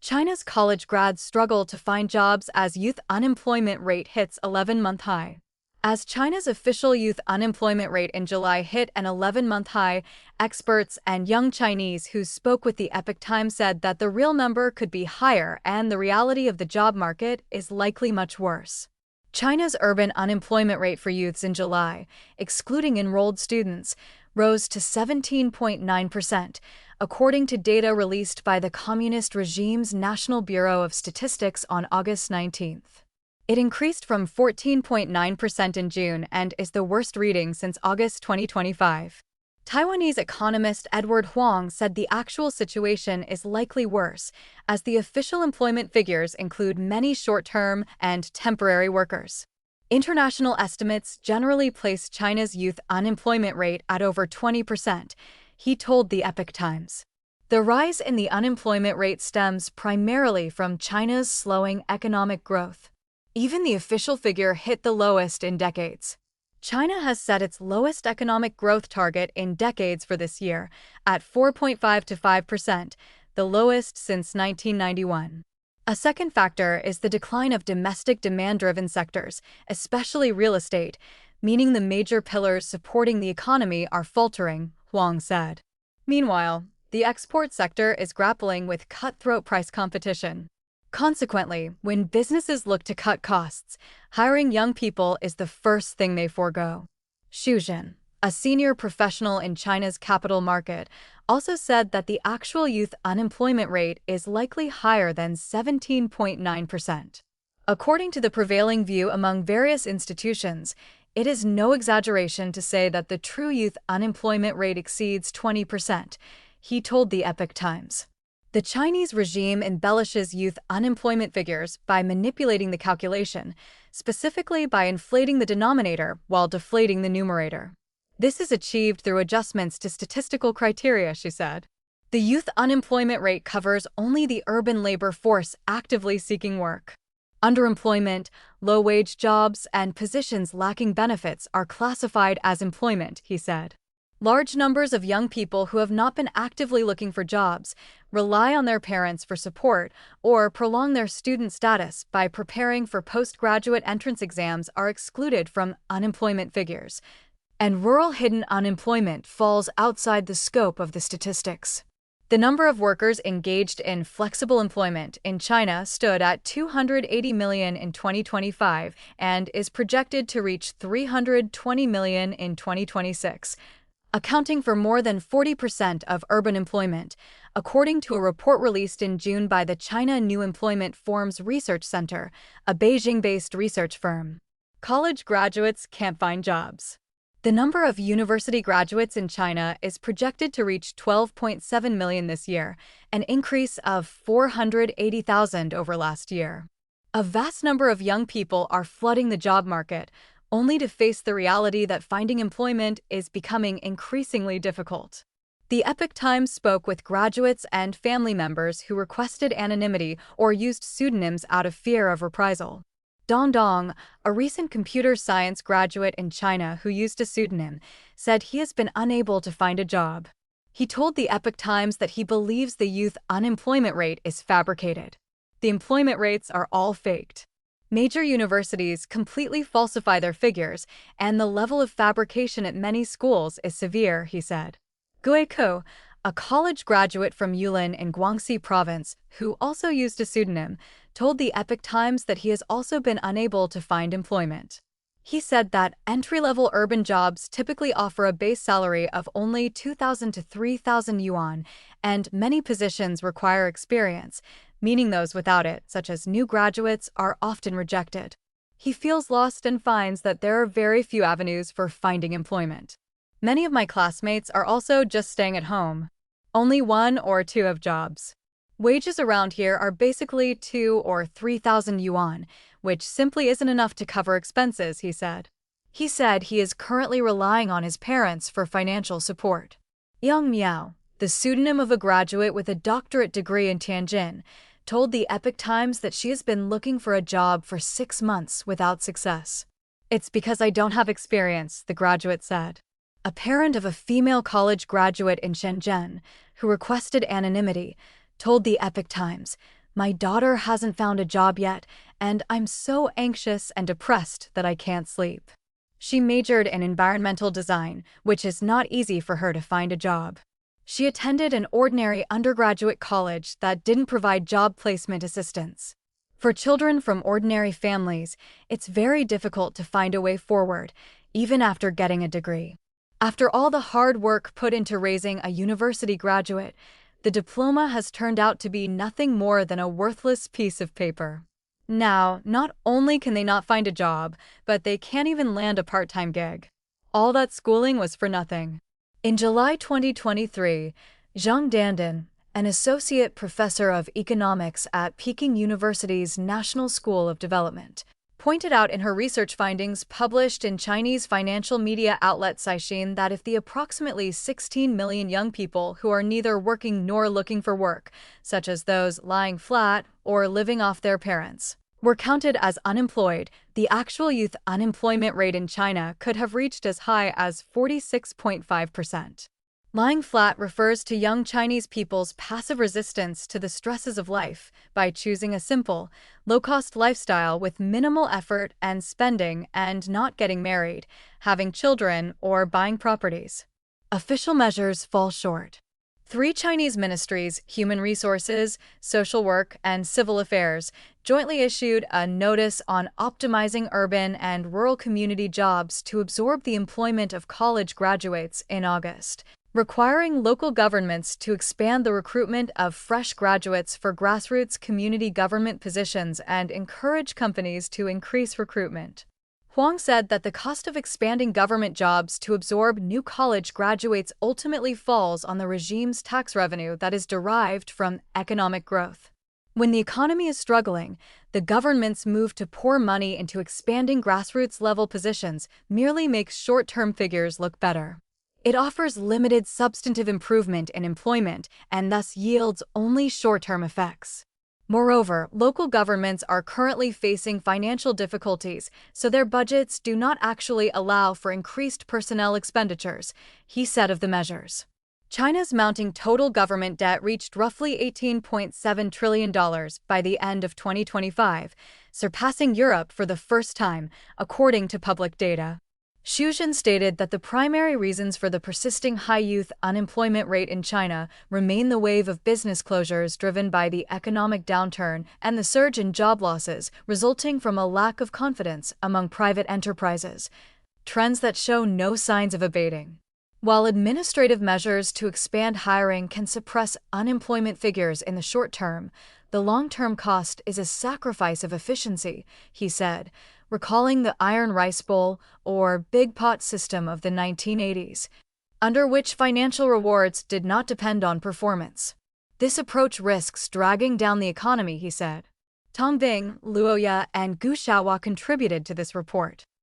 China's college grads struggle to find jobs as youth unemployment rate hits 11-month high. As China's official youth unemployment rate in July hit an 11-month high, experts and young Chinese who spoke with the Epoch Times said that the real number could be higher and the reality of the job market is likely much worse. China's urban unemployment rate for youths in July, excluding enrolled students, rose to 17.9%, according to data released by the communist regime's National Bureau of Statistics on August 19. It increased from 14.9% in June and is the worst reading since August 2025. Taiwanese economist Edward Huang said the actual situation is likely worse, as the official employment figures include many short-term and temporary workers. International estimates generally place China's youth unemployment rate at over 20%, he told the Epoch Times. The rise in the unemployment rate stems primarily from China's slowing economic growth. Even the official figure hit the lowest in decades. China has set its lowest economic growth target in decades for this year, at 4.5 to 5%, the lowest since 1991. A second factor is the decline of domestic demand-driven sectors, especially real estate, meaning the major pillars supporting the economy are faltering, Huang said. Meanwhile, the export sector is grappling with cutthroat price competition. Consequently, when businesses look to cut costs, hiring young people is the first thing they forego. Xu Jin, a senior professional in China's capital market, also said that the actual youth unemployment rate is likely higher than 17.9%. According to the prevailing view among various institutions, it is no exaggeration to say that the true youth unemployment rate exceeds 20%, he told the Epoch Times. The Chinese regime embellishes youth unemployment figures by manipulating the calculation, specifically by inflating the denominator while deflating the numerator. This is achieved through adjustments to statistical criteria, she said. The youth unemployment rate covers only the urban labor force actively seeking work. Underemployment, low-wage jobs, and positions lacking benefits are classified as employment, he said. Large numbers of young people who have not been actively looking for jobs, rely on their parents for support, or prolong their student status by preparing for postgraduate entrance exams are excluded from unemployment figures, and rural hidden unemployment falls outside the scope of the statistics. The number of workers engaged in flexible employment in China stood at 280 million in 2025 and is projected to reach 320 million in 2026. Accounting for more than 40% of urban employment, according to a report released in June by the China New Employment Forms Research Center, a Beijing-based research firm. College graduates can't find jobs. The number of university graduates in China is projected to reach 12.7 million this year, an increase of 480,000 over last year. A vast number of young people are flooding the job market, only to face the reality that finding employment is becoming increasingly difficult. The Epoch Times spoke with graduates and family members who requested anonymity or used pseudonyms out of fear of reprisal. Dong Dong, a recent computer science graduate in China who used a pseudonym, said he has been unable to find a job. He told the Epoch Times that he believes the youth unemployment rate is fabricated. The employment rates are all faked. Major universities completely falsify their figures, and the level of fabrication at many schools is severe, he said. Gui Ko, a college graduate from Yulin in Guangxi province, who also used a pseudonym, told the Epoch Times that he has also been unable to find employment. He said that entry-level urban jobs typically offer a base salary of only 2,000 to 3,000 yuan, and many positions require experience, meaning those without it, such as new graduates, are often rejected. He feels lost and finds that there are very few avenues for finding employment. Many of my classmates are also just staying at home. Only 1 or 2 have jobs. Wages around here are basically 2 or 3,000 yuan, which simply isn't enough to cover expenses, he said. He said he is currently relying on his parents for financial support. Yang Miao, the pseudonym of a graduate with a doctorate degree in Tianjin, told the Epoch Times that she has been looking for a job for 6 months without success. It's because I don't have experience, the graduate said. A parent of a female college graduate in Shenzhen, who requested anonymity, told the Epoch Times, My daughter hasn't found a job yet, and I'm so anxious and depressed that I can't sleep. She majored in environmental design, which is not easy for her to find a job. She attended an ordinary undergraduate college that didn't provide job placement assistance. For children from ordinary families, it's very difficult to find a way forward, even after getting a degree. After all the hard work put into raising a university graduate, the diploma has turned out to be nothing more than a worthless piece of paper. Now, not only can they not find a job, but they can't even land a part-time gig. All that schooling was for nothing. In July 2023, Zhang Dandan, an associate professor of economics at Peking University's National School of Development, pointed out in her research findings published in Chinese financial media outlet Caixin that if the approximately 16 million young people who are neither working nor looking for work, such as those lying flat or living off their parents, were counted as unemployed, the actual youth unemployment rate in China could have reached as high as 46.5%. Lying flat refers to young Chinese people's passive resistance to the stresses of life by choosing a simple, low-cost lifestyle with minimal effort and spending and not getting married, having children, or buying properties. Official measures fall short. 3 Chinese ministries, Human Resources, Social Work, and Civil Affairs, jointly issued a notice on optimizing urban and rural community jobs to absorb the employment of college graduates in August, requiring local governments to expand the recruitment of fresh graduates for grassroots community government positions and encourage companies to increase recruitment. Huang said that the cost of expanding government jobs to absorb new college graduates ultimately falls on the regime's tax revenue that is derived from economic growth. When the economy is struggling, the government's move to pour money into expanding grassroots-level positions merely makes short-term figures look better. It offers limited substantive improvement in employment and thus yields only short-term effects. Moreover, local governments are currently facing financial difficulties, so their budgets do not actually allow for increased personnel expenditures, he said of the measures. China's mounting total government debt reached roughly $18.7 trillion by the end of 2025, surpassing Europe for the first time, according to public data. Xu Zhen stated that the primary reasons for the persisting high youth unemployment rate in China remain the wave of business closures driven by the economic downturn and the surge in job losses resulting from a lack of confidence among private enterprises, trends that show no signs of abating. While administrative measures to expand hiring can suppress unemployment figures in the short term, the long-term cost is a sacrifice of efficiency, he said, recalling the iron rice bowl or big pot system of the 1980s, under which financial rewards did not depend on performance. This approach risks dragging down the economy, he said. Tong Bing, Luo Ya, and Gu Xiaohua contributed to this report.